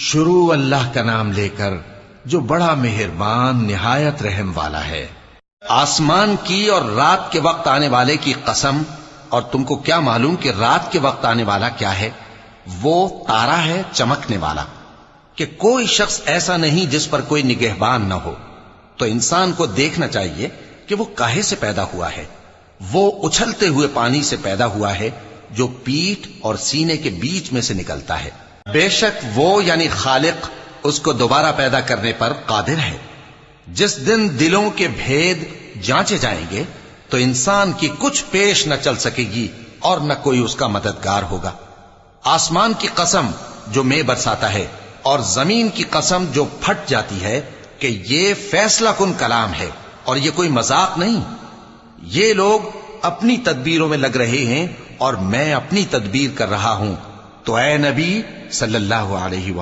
شروع اللہ کا نام لے کر جو بڑا مہربان نہایت رحم والا ہے۔ آسمان کی اور رات کے وقت آنے والے کی قسم، اور تم کو کیا معلوم کہ رات کے وقت آنے والا کیا ہے؟ وہ تارا ہے چمکنے والا، کہ کوئی شخص ایسا نہیں جس پر کوئی نگہبان نہ ہو۔ تو انسان کو دیکھنا چاہیے کہ وہ کاہے سے پیدا ہوا ہے۔ وہ اچھلتے ہوئے پانی سے پیدا ہوا ہے جو پیٹھ اور سینے کے بیچ میں سے نکلتا ہے۔ بے شک وہ یعنی خالق اس کو دوبارہ پیدا کرنے پر قادر ہے۔ جس دن دلوں کے بھید جانچے جائیں گے تو انسان کی کچھ پیش نہ چل سکے گی اور نہ کوئی اس کا مددگار ہوگا۔ آسمان کی قسم جو مے برساتا ہے، اور زمین کی قسم جو پھٹ جاتی ہے، کہ یہ فیصلہ کن کلام ہے اور یہ کوئی مذاق نہیں۔ یہ لوگ اپنی تدبیروں میں لگ رہے ہیں اور میں اپنی تدبیر کر رہا ہوں۔ تو اے نبی صلی اللہ علیہ وسلم